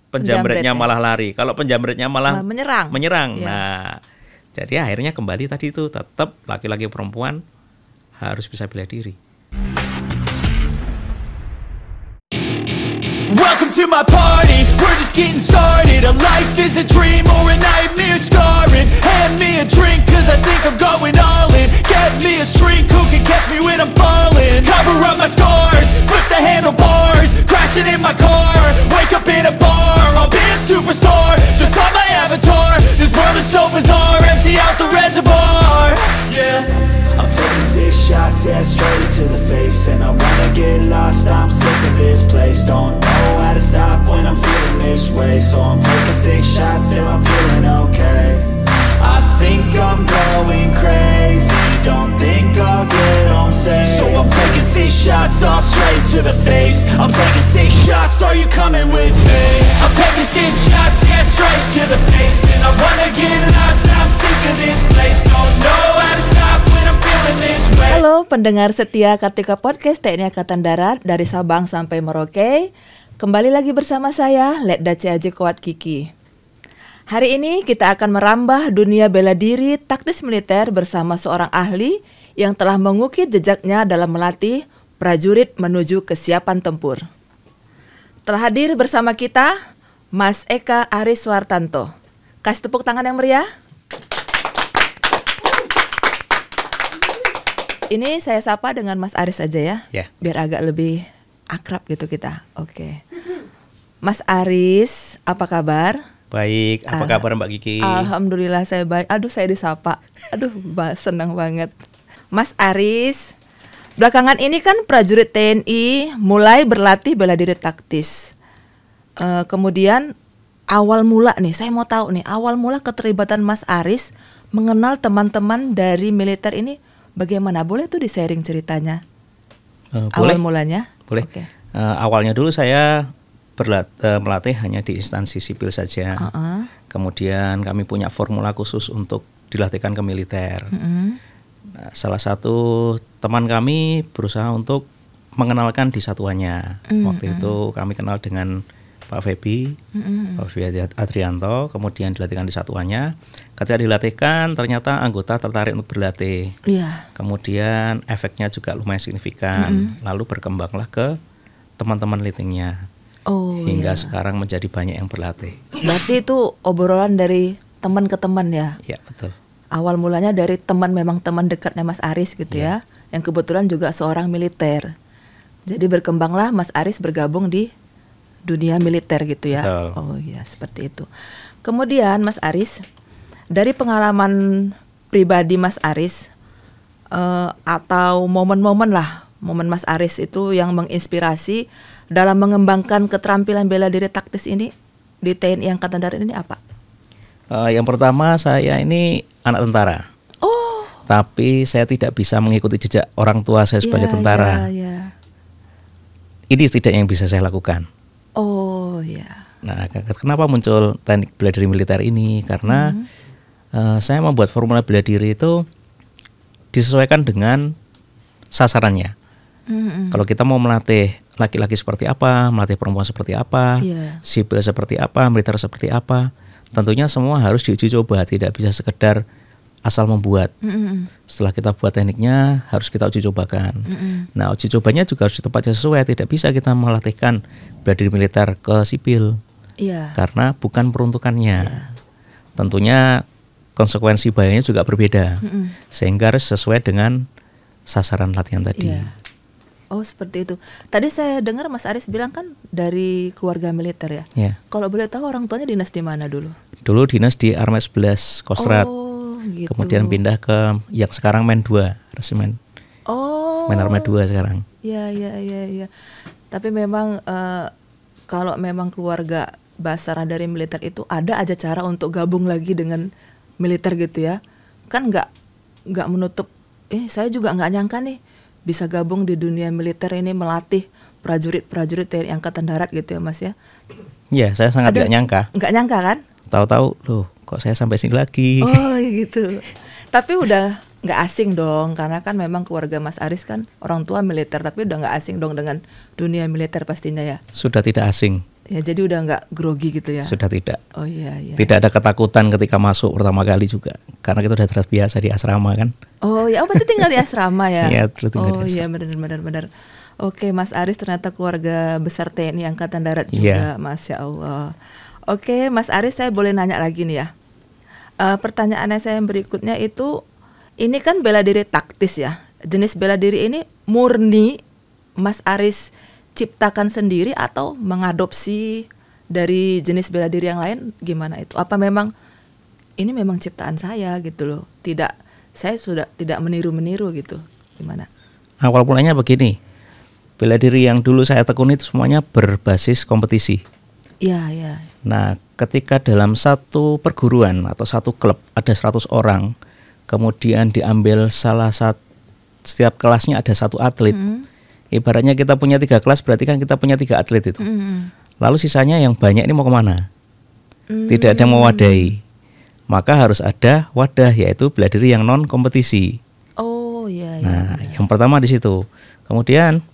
penjamretnya malah lari. Kalau penjamretnya malah menyerang. Ya. Nah, jadi akhirnya kembali tadi itu tetap laki-laki perempuan harus bisa bela diri. Welcome to my party, we're just getting started. A life is a dream or a nightmare scarring. Hand me a drink cause I think I'm going all in. Get me a shrink who can catch me when I'm falling. Cover up my scars, flip the handlebars. Crashing in my car, wake up in a bar. I'll be a superstar, just on my avatar. This world is so bizarre, empty out the reservoir. Yeah, I'm taking 6 shots, yeah, straight to the face. And I wanna get lost, I'm sick of this place. Don't know how to stop when I'm feeling this way. So I'm taking 6 shots till I'm feeling okay. I think I'm going crazy, don't think I'll get home safe. So I'm taking 6 shots, all straight to the face. I'm taking 6 shots, are you coming with me? I'm taking 6 shots, yeah, straight to the face. And I wanna get lost, I'm sick of this place. Don't know how to stop when I'm feeling this way. Halo pendengar setia Kartika Podcast TNI Angkatan Darat dari Sabang sampai Merauke. Kembali lagi bersama saya, Letda CAJ Kuat Kiki. Hari ini kita akan merambah dunia bela diri taktis militer bersama seorang ahli yang telah mengukir jejaknya dalam melatih prajurit menuju kesiapan tempur. Telah hadir bersama kita Mas Eka Aris Wartanto. Kasih tepuk tangan yang meriah. Ini saya sapa dengan Mas Aris aja ya, biar agak lebih akrab gitu kita. Oke. Mas Aris, apa kabar? Baik, apa kabar Mbak Kiki? Alhamdulillah saya baik. Aduh, saya disapa. Aduh, senang banget. Mas Aris, belakangan ini kan prajurit TNI mulai berlatih bela diri taktis. Kemudian awal mula nih, saya mau tahu nih, awal mula keterlibatan Mas Aris mengenal teman-teman dari militer ini bagaimana? Boleh tuh di-sharing ceritanya? Awal mulanya? Boleh. Okay. Awalnya dulu saya melatih hanya di instansi sipil saja. Kemudian kami punya formula khusus untuk dilatihkan ke militer. Nah, salah satu teman kami berusaha untuk mengenalkan di satuannya. Waktu itu kami kenal dengan Pak Febi, Pak Febi Adrianto. Kemudian dilatihkan di satuannya. Ketika dilatihkan ternyata anggota tertarik untuk berlatih. Kemudian efeknya juga lumayan signifikan. Lalu berkembanglah ke teman-teman litingnya. Hingga sekarang menjadi banyak yang berlatih. Berarti itu obrolan dari teman ke teman ya? Iya, betul. Awal mulanya dari teman, memang teman dekatnya Mas Aris gitu ya, yang kebetulan juga seorang militer. Jadi berkembanglah Mas Aris bergabung di dunia militer gitu ya. Betul. Oh iya, seperti itu. Kemudian Mas Aris, dari pengalaman pribadi Mas Aris, atau momen-momen Mas Aris itu yang menginspirasi dalam mengembangkan keterampilan bela diri taktis ini di TNI Angkatan Darat ini apa? Yang pertama, saya ini anak tentara. Tapi saya tidak bisa mengikuti jejak orang tua saya sebagai tentara. Ini tidak yang bisa saya lakukan. Nah, kenapa muncul teknik bela diri militer ini? Karena saya membuat formula bela diri itu disesuaikan dengan sasarannya. Kalau kita mau melatih laki-laki seperti apa, melatih perempuan seperti apa, sipil seperti apa, militer seperti apa, tentunya semua harus diuji coba, tidak bisa sekedar asal membuat. Setelah kita buat tekniknya, harus kita uji cobakan. Nah, uji cobanya juga harus di tempat yang sesuai, tidak bisa kita melatihkan bela diri militer ke sipil, karena bukan peruntukannya. Tentunya konsekuensi bahayanya juga berbeda, sehingga harus sesuai dengan sasaran latihan tadi. Oh, seperti itu. Tadi saya dengar Mas Aris bilang kan dari keluarga militer ya. Kalau boleh tahu orang tuanya dinas di mana dulu? Dulu dinas di Armet 11 Kostrad. Gitu. Kemudian pindah ke yang sekarang Men 2, resimen. Men Armet 2 sekarang. Iya. Tapi memang kalau memang keluarga Basarnas dari militer itu ada aja cara untuk gabung lagi dengan militer gitu ya. Kan nggak menutup. Saya juga nggak nyangka nih bisa gabung di dunia militer ini, melatih prajurit TNI Angkatan Darat gitu ya Mas ya. Iya, saya sangat nggak nyangka. Nggak nyangka kan? Tahu-tahu loh, kok saya sampai sini lagi. Oh gitu. Tapi udah nggak asing dong, karena kan memang keluarga Mas Aris kan orang tua militer, tapi udah nggak asing dong dengan dunia militer pastinya ya. Sudah tidak asing. Ya, jadi udah nggak grogi gitu ya? Sudah tidak. Oh iya. Tidak ada ketakutan ketika masuk pertama kali juga, karena kita sudah terbiasa di asrama kan. Oh ya, berarti tinggal di asrama ya? Iya, tinggal di asrama. Iya, benar. Oke, Mas Aris ternyata keluarga besar TNI Angkatan Darat juga, Masya Allah. Oke, Mas Aris, saya boleh nanya lagi nih ya. Pertanyaannya saya yang berikutnya itu, ini kan bela diri taktis ya. Jenis bela diri ini murni Mas Aris ciptakan sendiri atau mengadopsi dari jenis bela diri yang lain, gimana itu? Apa memang ini memang ciptaan saya gitu loh? Saya sudah tidak meniru-meniru gitu. Gimana? Awal mulanya begini. Bela diri yang dulu saya tekuni itu semuanya berbasis kompetisi. Iya. Nah, ketika dalam satu perguruan atau satu klub ada 100 orang, kemudian diambil setiap kelasnya ada satu atlet. Ibaratnya kita punya 3 kelas, berarti kan kita punya 3 atlet itu. Lalu sisanya yang banyak ini mau kemana? Tidak ada yang mewadahi. Maka harus ada wadah, yaitu bela diri yang non kompetisi. Oh iya. Nah, yang pertama di situ. Kemudian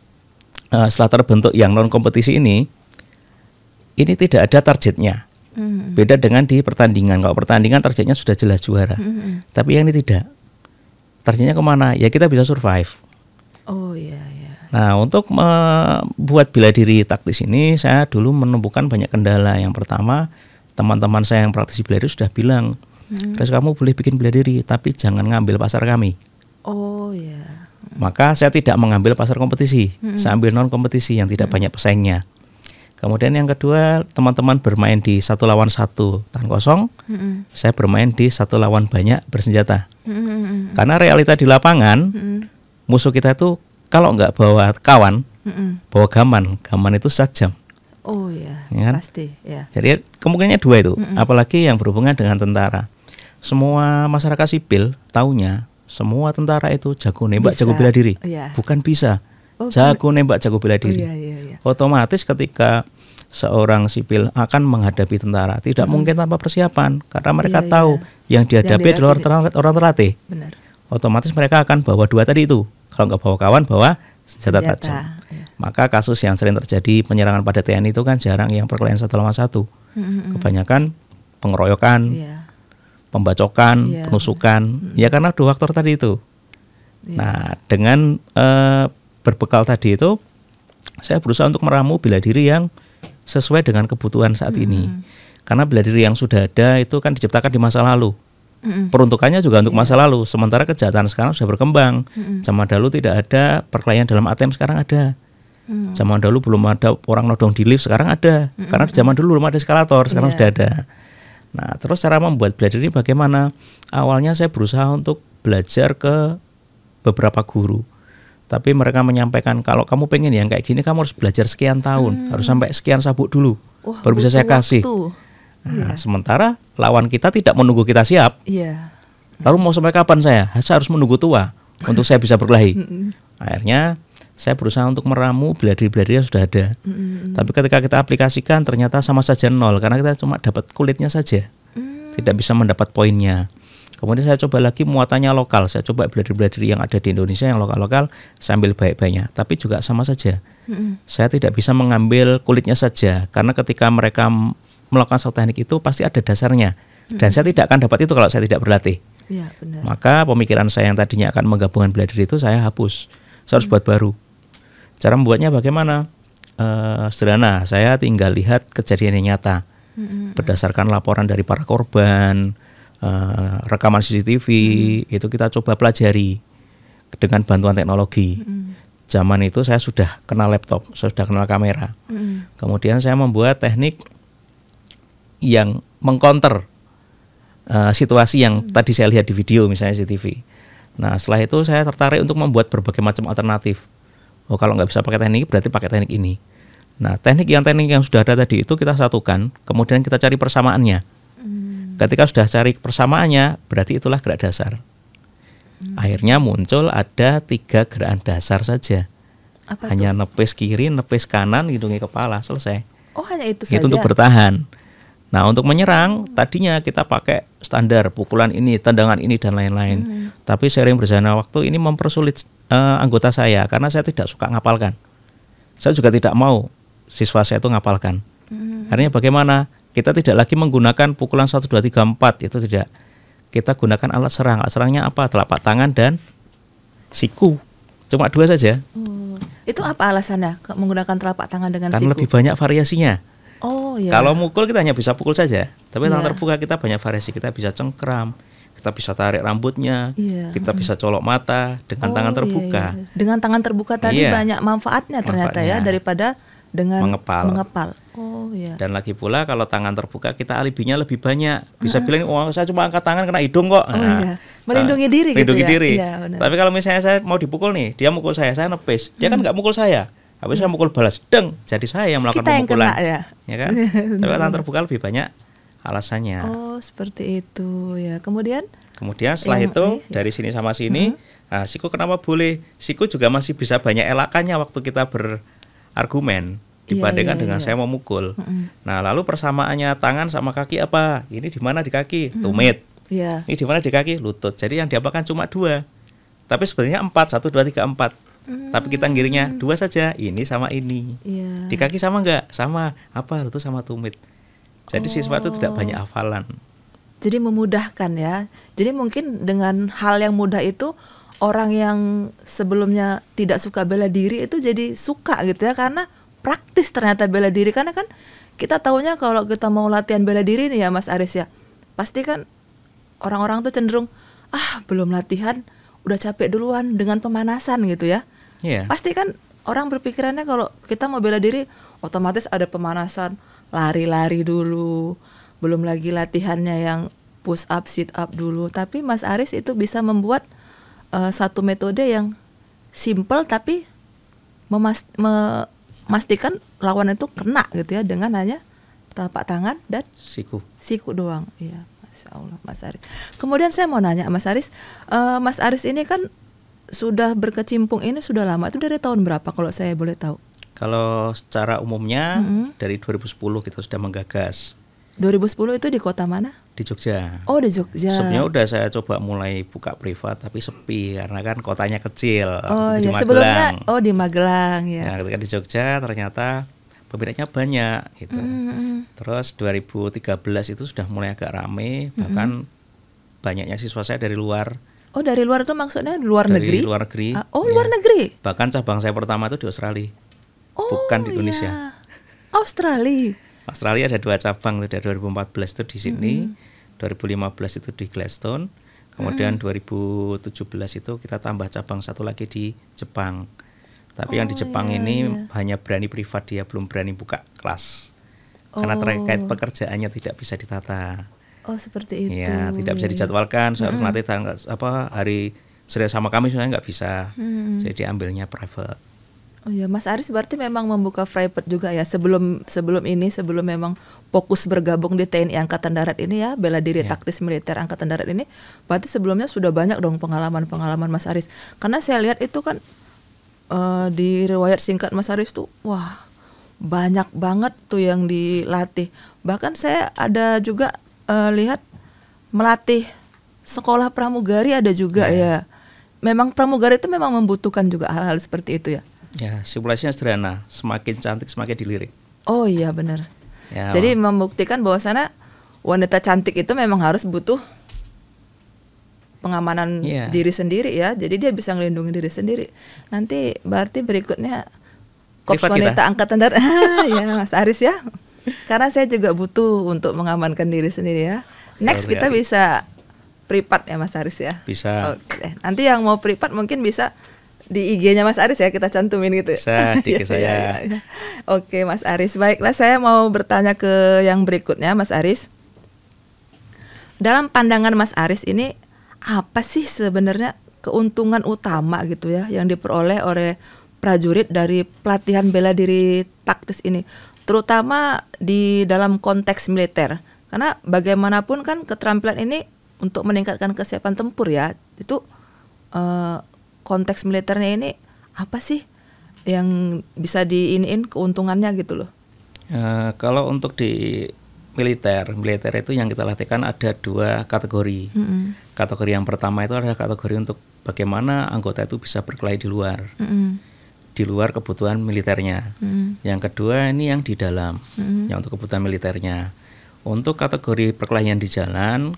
setelah terbentuk yang non kompetisi ini tidak ada targetnya. Beda dengan di pertandingan. Kalau pertandingan targetnya sudah jelas juara. Tapi yang ini tidak. Targetnya kemana? Ya kita bisa survive. Oh iya. Nah, untuk membuat bela diri taktis ini, saya dulu menemukan banyak kendala. Yang pertama, teman-teman saya yang praktisi bela diri sudah bilang, terus kamu boleh bikin bela diri, tapi jangan ngambil pasar kami. Oh iya. Maka saya tidak mengambil pasar kompetisi, saya ambil non kompetisi yang tidak banyak pesaingnya. Kemudian yang kedua, teman-teman bermain di 1 lawan 1 tangan kosong, saya bermain di 1 lawan banyak bersenjata. Karena realita di lapangan, musuh kita itu kalau nggak bawa kawan, bawa gaman itu sajam. Oh iya, ya kan? Pasti. Ya. Jadi kemungkinannya 2 itu, apalagi yang berhubungan dengan tentara. Semua masyarakat sipil taunya semua tentara itu jago nembak, jago bela diri. Bukan bisa, jago nembak, jago bela diri. Otomatis ketika seorang sipil akan menghadapi tentara, tidak mungkin tanpa persiapan, karena mereka tahu yang dihadapi adalah orang terlatih. Benar. Otomatis mereka akan bawa 2 tadi itu. Kalau nggak bawa kawan, bawa senjata tajam. Maka kasus yang sering terjadi penyerangan pada TNI itu kan jarang yang perkelahian 1 lawan 1. Kebanyakan pengeroyokan, pembacokan, penusukan. Ya karena 2 faktor tadi itu. Nah, dengan berbekal tadi itu, saya berusaha untuk meramu bela diri yang sesuai dengan kebutuhan saat ini. Karena bela diri yang sudah ada itu kan diciptakan di masa lalu. Peruntukannya juga untuk masa lalu. Sementara kejahatan sekarang sudah berkembang. Zaman dahulu tidak ada perkelahian dalam ATM, sekarang ada. Zaman dahulu belum ada orang nodong di lift, sekarang ada. Karena zaman dulu belum ada eskalator, sekarang sudah ada. Nah, terus cara membuat bela diri bagaimana? Awalnya saya berusaha untuk belajar ke beberapa guru. Tapi mereka menyampaikan, kalau kamu pengen yang kayak gini, kamu harus belajar sekian tahun, harus sampai sekian sabuk dulu, baru bisa saya kasih. Nah, sementara lawan kita tidak menunggu kita siap. Lalu mau sampai kapan saya harus menunggu tua untuk saya bisa berkelahi. Akhirnya saya berusaha untuk meramu bela diri yang sudah ada. Tapi ketika kita aplikasikan ternyata sama saja nol, karena kita cuma dapat kulitnya saja, tidak bisa mendapat poinnya. Kemudian saya coba lagi muatannya lokal. Saya coba bela diri yang ada di Indonesia yang lokal-lokal, saya ambil baik-baiknya. Tapi juga sama saja. Saya tidak bisa mengambil kulitnya saja, karena ketika mereka melakukan satu teknik itu pasti ada dasarnya. Dan saya tidak akan dapat itu kalau saya tidak berlatih. Benar. Maka pemikiran saya yang tadinya akan menggabungkan bela diri itu saya hapus. Saya harus buat baru. Cara membuatnya bagaimana? Sederhana, saya tinggal lihat kejadian yang nyata. Berdasarkan laporan dari para korban, rekaman CCTV, itu kita coba pelajari dengan bantuan teknologi. Zaman itu saya sudah kenal laptop, saya sudah kenal kamera. Kemudian saya membuat teknik yang mengcounter situasi yang tadi saya lihat di video, misalnya CCTV. Nah, setelah itu saya tertarik untuk membuat berbagai macam alternatif. Oh, kalau nggak bisa pakai teknik, berarti pakai teknik ini. Nah, teknik yang sudah ada tadi itu kita satukan, kemudian kita cari persamaannya. Ketika sudah cari persamaannya, berarti itulah gerak dasar. Akhirnya muncul ada 3 gerakan dasar saja. Apa hanya itu? nepis kiri, nepis kanan, hidungi kepala, selesai. Oh, hanya itu saja. Itu untuk bertahan. Nah, untuk menyerang tadinya kita pakai standar pukulan ini, tendangan ini dan lain-lain. Tapi seiring berjalannya waktu ini mempersulit anggota saya karena saya tidak suka ngapalkan. Saya juga tidak mau siswa saya itu ngapalkan. Artinya bagaimana? Kita tidak lagi menggunakan pukulan 1, 2, 3, 4, itu tidak. Kita gunakan alat serang. Alat serangnya apa? Telapak tangan dan siku. Cuma 2 saja. Itu apa alasannya menggunakan telapak tangan dengan Kan siku? lebih banyak variasinya. Oh iya. Kalau mukul kita hanya bisa pukul saja. Tapi tangan terbuka kita banyak variasi. Kita bisa cengkram, kita bisa tarik rambutnya, kita bisa colok mata dengan tangan terbuka. Dengan tangan terbuka tadi banyak manfaatnya ternyata ya daripada dengan mengepal. Oh iya. Dan lagi pula kalau tangan terbuka kita alibinya lebih banyak. Bisa bilang, "Oh, saya cuma angkat tangan kena hidung kok." Melindungi diri melindungi gitu ya. diri. Iya, tapi kalau misalnya saya mau dipukul nih, dia mukul saya nepis. Dia kan nggak mukul saya. Habis saya mukul balas, deng. Jadi saya yang melakukan pemukulan. Kita yang kena ya kan? Tapi tangan terbuka lebih banyak alasannya. Oh, seperti itu ya. Kemudian setelah itu dari sini sama sini, siku kenapa boleh? Siku juga masih bisa banyak elakannya waktu kita berargumen dibandingkan dengan saya mau mukul. Nah, lalu persamaannya tangan sama kaki apa? Ini di mana di kaki? Tumit. Ini di mana di kaki? Lutut. Jadi yang diapakan cuma 2. Tapi sebenarnya 4, 1, 2, 3, 4. Tapi kita ngiringnya 2 saja, ini sama ini. Di kaki sama enggak? Sama. Apa? Lutut sama tumit. Jadi siswa itu tidak banyak hafalan. Jadi memudahkan ya. Jadi mungkin dengan hal yang mudah itu orang yang sebelumnya tidak suka bela diri itu jadi suka gitu ya, karena praktis ternyata bela diri. Karena kan kita taunya kalau kita mau latihan bela diri nih ya Mas Aris ya, pasti kan orang-orang tuh cenderung belum latihan udah capek duluan dengan pemanasan gitu ya. Pasti kan orang berpikirannya kalau kita mau bela diri otomatis ada pemanasan, lari-lari dulu, belum lagi latihannya yang push up, sit up dulu. Tapi Mas Aris itu bisa membuat satu metode yang simple tapi memastikan lawan itu kena gitu ya, dengan hanya telapak tangan dan siku doang. Iya, Masya Allah Mas Aris. Kemudian saya mau nanya Mas Aris, Mas Aris ini kan sudah berkecimpung ini sudah lama, itu dari tahun berapa kalau saya boleh tahu? Kalau secara umumnya dari 2010 kita sudah menggagas. 2010 itu di kota mana? Di Jogja. Oh, di Jogja. Sebenarnya udah saya coba mulai buka privat tapi sepi karena kan kotanya kecil. Oh di ya, sebelumnya di Magelang ya. Nah, ketika di Jogja ternyata peminatnya banyak gitu. Terus 2013 itu sudah mulai agak rame, bahkan banyaknya siswa saya dari luar. Oh, dari luar itu maksudnya luar negeri? Dari luar negeri. Luar negeri. Bahkan cabang saya pertama itu di Australia. Bukan di Indonesia. Australia ada 2 cabang, dari 2014 itu di Sydney, 2015 itu di Gladstone, kemudian 2017 itu kita tambah cabang 1 lagi di Jepang. Tapi yang di Jepang ini hanya berani privat, dia belum berani buka kelas. Karena terkait pekerjaannya tidak bisa ditata. Oh, seperti itu. Ya, tidak bisa dijadwalkan. Saya harus melatih hari Senin sama Kamis saya nggak bisa. Jadi ambilnya private. Oh ya, Mas Aris berarti memang membuka private juga ya sebelum memang fokus bergabung di TNI Angkatan Darat ini ya, bela diri taktis militer Angkatan Darat ini. Berarti sebelumnya sudah banyak dong pengalaman Mas Aris. Karena saya lihat itu kan di riwayat singkat Mas Aris tuh, wah banyak banget tuh yang dilatih. Bahkan saya ada juga lihat melatih sekolah pramugari ada juga ya. Memang pramugari itu memang membutuhkan juga hal-hal seperti itu ya. Ya, simulasinya sederhana, semakin cantik semakin dilirik. Oh iya benar. Ya, jadi membuktikan bahwasannya wanita cantik itu memang harus butuh pengamanan diri sendiri ya. Jadi dia bisa melindungi diri sendiri. Nanti berarti berikutnya Korps Wanita Angkatan Darat ya Mas Aris ya. Karena saya juga butuh untuk mengamankan diri sendiri ya. Next kita bisa privat ya Mas Aris ya. Bisa. Oke. Nanti yang mau privat mungkin bisa di IG-nya Mas Aris ya, kita cantumin gitu. Bisa di IG saya. Ya. Oke Mas Aris, baiklah saya mau bertanya ke yang berikutnya Mas Aris. Dalam pandangan Mas Aris ini apa sih sebenarnya keuntungan utama gitu ya yang diperoleh oleh prajurit dari pelatihan bela diri taktis ini, terutama di dalam konteks militer? Karena bagaimanapun kan keterampilan ini untuk meningkatkan kesiapan tempur ya. Itu konteks militernya ini apa sih yang bisa diiniin keuntungannya gitu loh? Kalau untuk di militer itu yang kita latihkan ada 2 kategori. Kategori yang pertama itu adalah kategori untuk bagaimana anggota itu bisa berkelahi di luar. di luar kebutuhan militernya. Yang kedua ini yang di dalam, yang untuk kebutuhan militernya. Untuk kategori perkelahian di jalan,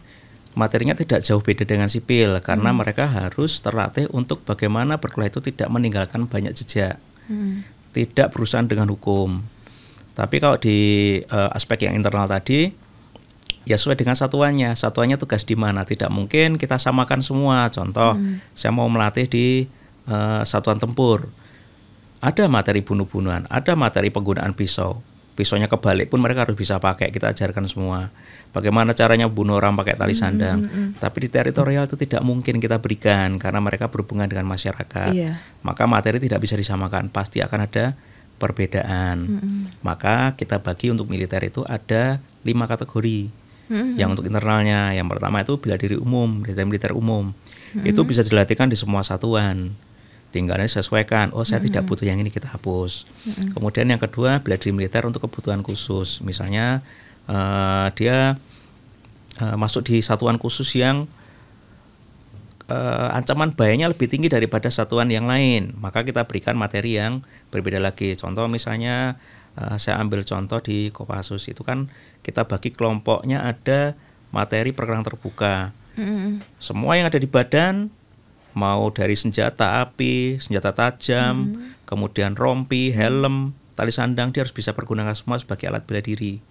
materinya tidak jauh beda dengan sipil karena mereka harus terlatih untuk bagaimana berkelahi itu tidak meninggalkan banyak jejak, tidak berurusan dengan hukum. Tapi kalau di aspek yang internal tadi, ya sesuai dengan satuannya tugas di mana. Tidak mungkin kita samakan semua. Contoh, saya mau melatih di satuan tempur. Ada materi bunuh-bunuhan, ada materi penggunaan pisau. Pisaunya kebalik pun mereka harus bisa pakai, kita ajarkan semua. Bagaimana caranya bunuh orang pakai tali sandang. Tapi di teritorial itu tidak mungkin kita berikan karena mereka berhubungan dengan masyarakat. Maka materi tidak bisa disamakan, pasti akan ada perbedaan. Maka kita bagi untuk militer itu ada 5 kategori. Yang untuk internalnya, yang pertama itu bela diri umum, militer umum. Itu bisa dilatihkan di semua satuan. Tinggalnya sesuaikan, oh saya tidak butuh yang ini, kita hapus. Kemudian yang kedua, bela diri militer untuk kebutuhan khusus. Misalnya dia masuk di satuan khusus yang ancaman bahayanya lebih tinggi daripada satuan yang lain, maka kita berikan materi yang berbeda lagi. Contoh misalnya saya ambil contoh di Kopassus, itu kan kita bagi kelompoknya ada materi perang terbuka. Semua yang ada di badan, mau dari senjata api, senjata tajam, kemudian rompi, helm, tali sandang, dia harus bisa pergunakan semua sebagai alat bela diri.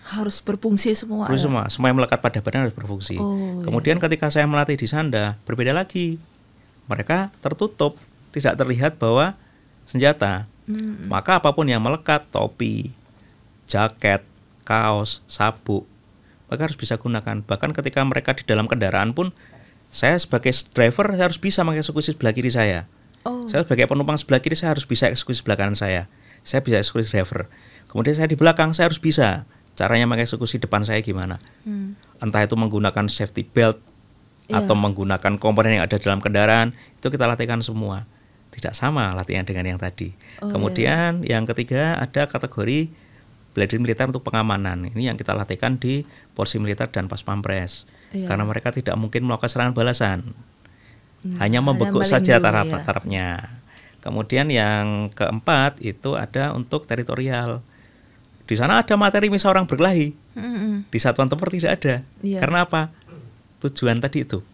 Harus berfungsi semua. Semua yang melekat pada badan harus berfungsi. Kemudian ketika saya melatih di Sanda, berbeda lagi. Mereka tertutup, tidak terlihat bahwa senjata. Maka apapun yang melekat, topi, jaket, kaos, sabuk, mereka harus bisa gunakan. Bahkan ketika mereka di dalam kendaraan pun, saya sebagai driver saya harus bisa mengeksekusi sebelah kiri saya. Saya sebagai penumpang sebelah kiri saya harus bisa eksekusi sebelah kanan saya. Saya bisa eksekusi driver. Kemudian saya di belakang saya harus bisa caranya mengeksekusi depan saya gimana. Entah itu menggunakan safety belt atau menggunakan komponen yang ada dalam kendaraan, itu kita latihkan semua. Tidak sama latihan dengan yang tadi. Kemudian yang ketiga ada kategori bela diri militer untuk pengamanan. Ini yang kita latihkan di Polisi Militer dan Pas Pampres. Karena mereka tidak mungkin melakukan serangan balasan. Hanya membekuk saja taraf-tarafnya. Kemudian yang keempat itu ada untuk teritorial. Di sana ada materi misal orang berkelahi. Di satuan tempur tidak ada. Karena apa? Tujuan tadi itu.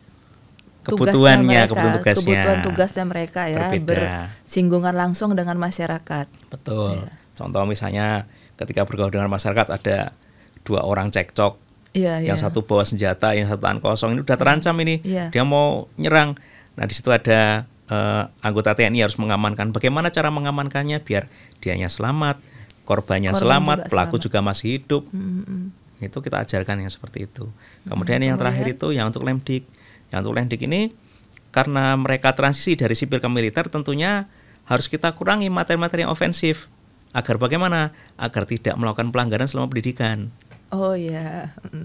Kebutuhannya, kebutuhan tugasnya mereka ya, berbeda. Bersinggungan langsung dengan masyarakat. Betul. Contoh misalnya ketika bergaul dengan masyarakat ada 2 orang cekcok. Yang satu bawa senjata, yang satu tangan kosong, ini udah terancam ini. Dia mau nyerang. Nah, di situ ada anggota TNI harus mengamankan. Bagaimana cara mengamankannya biar dianya selamat, korbannya selamat, pelaku juga masih hidup. Itu kita ajarkan yang seperti itu. Kemudian yang terakhir itu yang untuk Lemdik. Yang untuk Lemdik ini karena mereka transisi dari sipil ke militer, tentunya harus kita kurangi materi-materi yang ofensif. Agar bagaimana? Agar tidak melakukan pelanggaran selama pendidikan.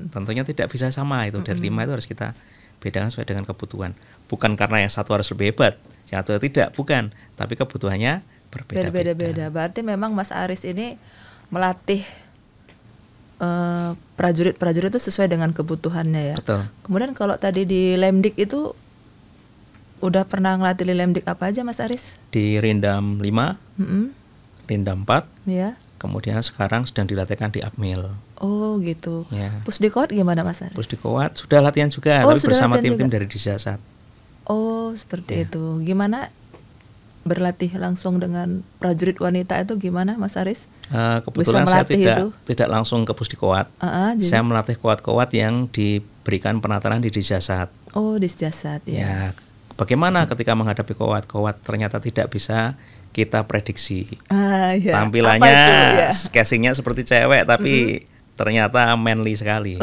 Tentunya tidak bisa sama itu. Dari 5 itu harus kita bedakan sesuai dengan kebutuhan. Bukan karena yang satu harus lebih hebat, yang satu tidak, bukan. Tapi kebutuhannya berbeda-beda. Berarti memang Mas Aris ini melatih prajurit-prajurit itu sesuai dengan kebutuhannya ya. Betul. Kemudian kalau tadi di Lemdik itu udah pernah ngelatih di Lemdik apa aja Mas Aris? Di Rindam 5, Rindam 4, kemudian sekarang sedang dilatihkan di Akmil. Oh gitu. Pusdikowat gimana Mas Aris? Pusdikowat sudah latihan juga, tapi bersama tim-tim dari Dijasat. Oh seperti itu. Gimana berlatih langsung dengan prajurit wanita itu gimana Mas Aris? Kebetulan saya tidak langsung ke Pusdikowat. Saya melatih kowat-kowat yang diberikan penataran di Dijasat. Oh di Dijasat ya. Bagaimana ketika menghadapi kowat ternyata tidak bisa kita prediksi. Tampilannya, casingnya seperti cewek tapi ternyata manly sekali.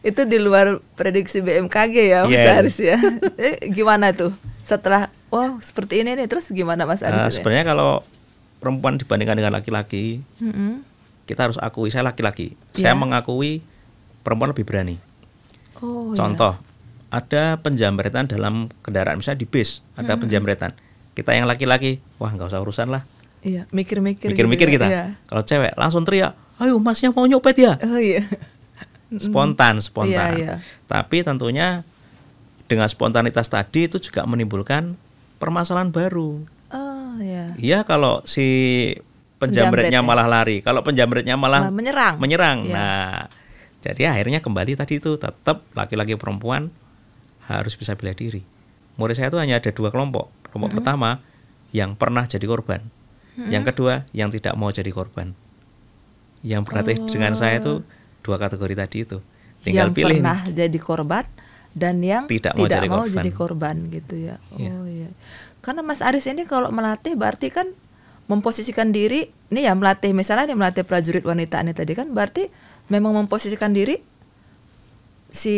Itu di luar prediksi BMKG ya Mas Aris ya. Gimana tuh? Setelah seperti ini nih, terus gimana Mas Aris? Sebenarnya kalau perempuan dibandingkan dengan laki-laki, kita harus akui, saya laki-laki, saya mengakui perempuan lebih berani. Contoh, ada penjamretan dalam kendaraan, misalnya di bis ada penjamretan. Kita yang laki-laki, wah nggak usah urusan lah. Mikir-mikir kita. Kalau cewek langsung teriak, ayo masnya mau nyopet ya. Spontan. Iya. Tapi tentunya dengan spontanitas tadi itu juga menimbulkan permasalahan baru. Oh ya. Iya, kalau si penjamretnya malah lari, kalau penjamretnya malah menyerang. Ya. Nah, jadi akhirnya kembali tadi itu tetap laki-laki perempuan harus bisa bela diri. Murid saya itu hanya ada 2 kelompok. Kelompok pertama yang pernah jadi korban, yang kedua yang tidak mau jadi korban. Yang berarti dengan saya itu 2 kategori tadi itu. Tinggal yang pilih pernah jadi korban dan yang tidak mau jadi korban gitu ya. Oh iya. Karena Mas Aris ini kalau melatih berarti kan memposisikan diri, nih ya melatih misalnya nih melatih prajurit wanita ini tadi kan berarti memang memposisikan diri si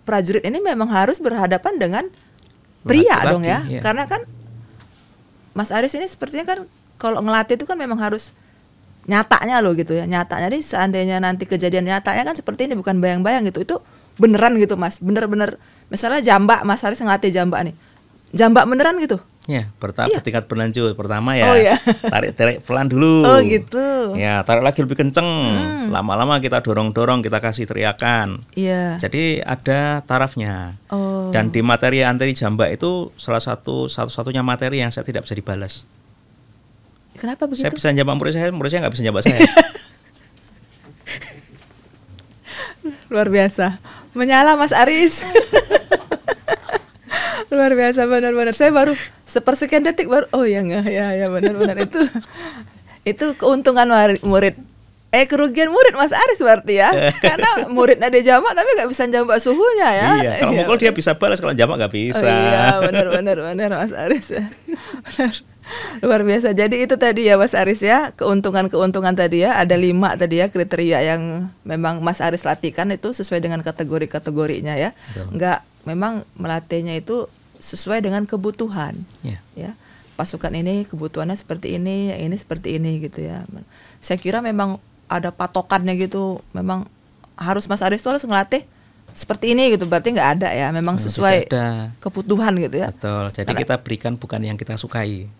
prajurit ini memang harus berhadapan dengan pria laki-laki, dong ya. Karena kan Mas Aris ini sepertinya kan kalau ngelatih itu kan memang harus nyatanya loh gitu ya. Nyatanya nih seandainya nanti kejadian nyatanya kan seperti ini bukan bayang-bayang gitu. Itu beneran gitu Mas. Bener-bener misalnya jambak Mas Aris ngelatih jambak nih. Jambak beneran gitu. Ya, bertingkat berlanjut. Pertama ya, tarik pelan dulu. Oh gitu. Ya, tarik lagi lebih kenceng. Lama-lama kita dorong-dorong, kita kasih teriakan. Iya. Jadi ada tarafnya. Oh. Dan di materi anti jambak itu satu-satunya materi yang saya tidak bisa dibalas. Kenapa begitu? Saya bisa jambak murid saya nggak bisa jambak saya. Luar biasa. Menyala Mas Aris. Luar biasa benar-benar. Saya baru sepersekian detik baru ya benar-benar itu keuntungan murid. Kerugian murid Mas Aris berarti ya. Karena murid ada jambak tapi nggak bisa jambak suhunya ya. Iya, kalau mukul dia bisa balas, kalau jambak nggak bisa. Oh, iya, benar Mas Aris. Benar. Luar biasa. Jadi itu tadi ya Mas Aris ya, keuntungan tadi ya, ada 5 tadi ya kriteria yang memang Mas Aris latihkan itu sesuai dengan kategorinya ya. Enggak, memang melatihnya itu sesuai dengan kebutuhan. Ya. Pasukan ini kebutuhannya seperti ini, yang ini seperti ini gitu ya. Saya kira memang ada patokannya gitu, memang harus Mas Aris itu harus ngelatih seperti ini gitu, berarti nggak ada ya, memang sesuai kebutuhan gitu ya. Betul, jadi kita berikan bukan yang kita sukai,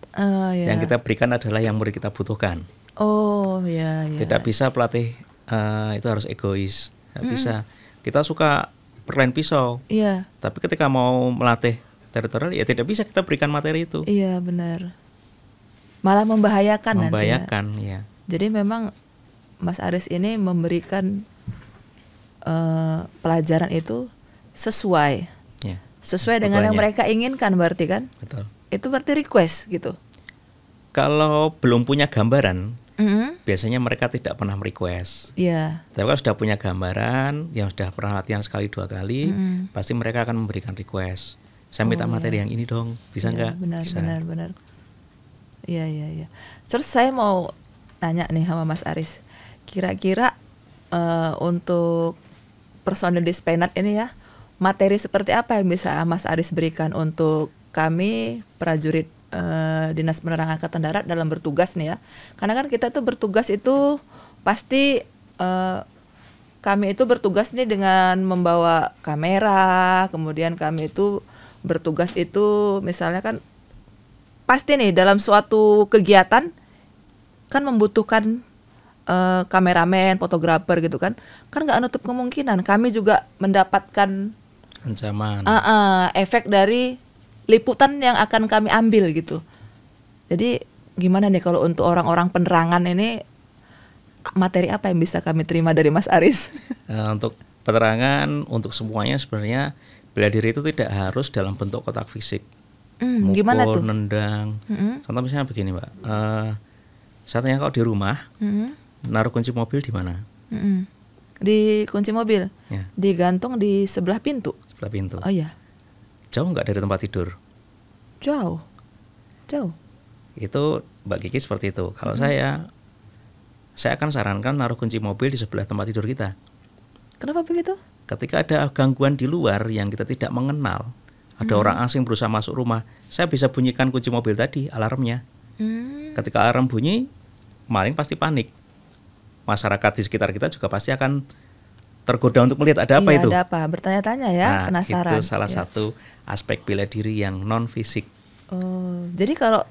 yang kita berikan adalah yang murid kita butuhkan. Oh ya. Tidak bisa pelatih itu harus egois, nggak bisa. Kita suka perlain pisau, tapi ketika mau melatih teritorial ya tidak bisa kita berikan materi itu. Iya benar, malah membahayakan ya. Jadi memang Mas Aris ini memberikan pelajaran itu sesuai dengan yang mereka inginkan berarti kan? Betul. Itu berarti request gitu. Kalau belum punya gambaran, biasanya mereka tidak pernah request. Iya. Tapi kalau sudah punya gambaran, yang sudah pernah latihan sekali 2 kali, pasti mereka akan memberikan request. Saya minta materi yang ini dong, bisa nggak? Benar. Iya. Terus saya mau nanya nih sama Mas Aris, kira-kira untuk personil di Spenat ini ya, materi seperti apa yang bisa Mas Aris berikan untuk kami prajurit Dinas Penerangan Angkatan Darat dalam bertugas nih ya. Karena kan kita tuh bertugas itu pasti kami itu bertugas nih dengan membawa kamera, kemudian kami itu bertugas itu misalnya kan pasti nih dalam suatu kegiatan kan membutuhkan kameramen, fotografer gitu kan nggak nutup kemungkinan kami juga mendapatkan ancaman, efek dari liputan yang akan kami ambil gitu. Jadi gimana nih kalau untuk orang-orang penerangan ini, materi apa yang bisa kami terima dari Mas Aris? Untuk penerangan, untuk semuanya sebenarnya bela diri itu tidak harus dalam bentuk kotak fisik. Mukul, gimana tuh? Nendang. Contoh misalnya begini Mbak, saya tanya kalau di rumah, naruh kunci mobil di mana? Di kunci mobil? Ya. Digantung di sebelah pintu. Sebelah pintu. Oh iya. Jauh nggak dari tempat tidur? Jauh. Itu Mbak Kiki seperti itu. Kalau saya akan sarankan naruh kunci mobil di sebelah tempat tidur kita. Kenapa begitu? Ketika ada gangguan di luar yang kita tidak mengenal, ada orang asing berusaha masuk rumah, saya bisa bunyikan kunci mobil tadi, alarmnya. Ketika alarm bunyi, maling pasti panik. Masyarakat di sekitar kita juga pasti akan tergoda untuk melihat ada apa itu. Ada apa? Bertanya-tanya ya, penasaran. Itu salah satu aspek bela diri yang non fisik. Oh, jadi kalau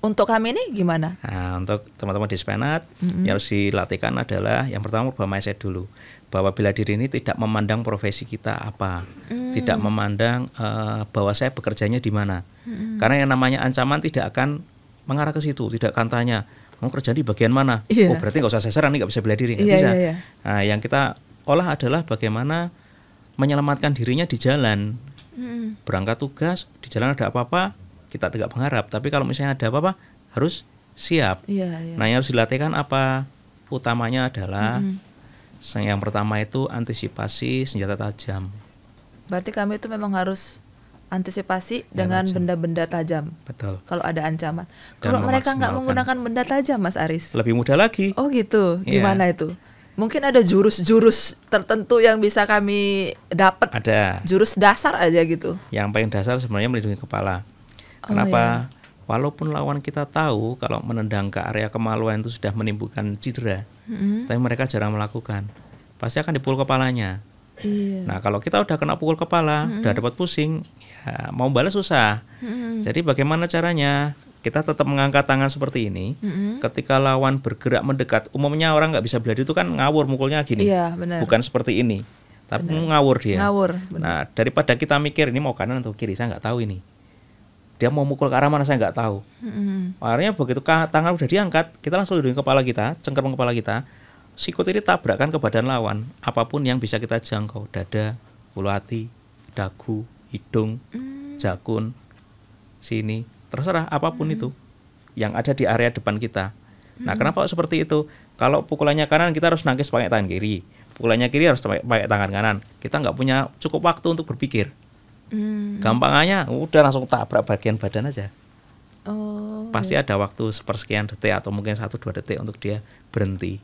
Untuk kami ini gimana? Nah, untuk teman-teman di Spenat yang harus dilatihkan adalah yang pertama merubah mindset dulu, bahwa bela diri ini tidak memandang profesi kita apa, tidak memandang bahwa saya bekerjanya di mana. Karena yang namanya ancaman tidak akan mengarah ke situ, tidak akan tanya mau kerja di bagian mana. Oh berarti nggak usah seseran nih, nggak bisa bela diri, nggak bisa. Nah, yang kita olah adalah bagaimana menyelamatkan dirinya di jalan. Berangkat tugas di jalan ada apa-apa kita tidak mengharap, tapi kalau misalnya ada apa-apa harus siap. Nah, yang harus dilatihkan apa? Utamanya adalah yang pertama itu antisipasi senjata tajam. Berarti kami itu memang harus antisipasi dengan benda-benda tajam. Betul. Kalau ada ancaman. Kalau mereka nggak menggunakan benda tajam, Mas Aris? Lebih mudah lagi. Oh gitu. Gimana itu? Mungkin ada jurus-jurus tertentu yang bisa kami dapat. Ada. Jurus dasar aja gitu. Yang paling dasar sebenarnya melindungi kepala. Kenapa? Walaupun lawan kita tahu kalau menendang ke area kemaluan itu sudah menimbulkan cedera, tapi mereka jarang melakukan. Pasti akan dipukul kepalanya. Nah, kalau kita udah kena pukul kepala, udah dapat pusing, ya mau balas susah. Jadi bagaimana caranya? Kita tetap mengangkat tangan seperti ini. Ketika lawan bergerak mendekat, umumnya orang nggak bisa bela diri itu kan ngawur mukulnya gini, bukan seperti ini, tapi ngawur dia. Nah, daripada kita mikir ini mau kanan atau kiri, saya nggak tahu ini. Dia mau mukul ke arah mana saya nggak tahu. Akhirnya begitu tangan udah diangkat, kita langsung lindungi kepala kita, cengkeram kepala kita. Sikut ini tabrakkan ke badan lawan, apapun yang bisa kita jangkau, dada, ulu hati, dagu, hidung, jakun, sini, terserah apapun itu yang ada di area depan kita. Nah, kenapa seperti itu? Kalau pukulannya kanan kita harus nangkis pakai tangan kiri, pukulannya kiri harus pakai tangan kanan. Kita nggak punya cukup waktu untuk berpikir. Gampangannya udah langsung tabrak bagian badan aja. Pasti ada waktu sepersekian detik atau mungkin 1-2 detik untuk dia berhenti.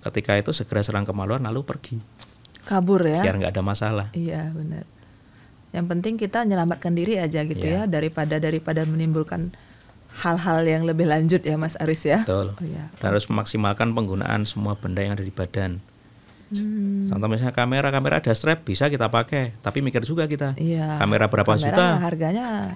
Ketika itu segera serang kemaluan lalu pergi. Kabur ya. Biar nggak ada masalah. Iya benar. Yang penting kita menyelamatkan diri aja gitu ya, daripada menimbulkan hal-hal yang lebih lanjut ya Mas Aris ya. Betul. Dan harus memaksimalkan penggunaan semua benda yang ada di badan. Contoh misalnya kamera ada strap bisa kita pakai, tapi mikir juga kita. Kamera berapa juta? Harganya.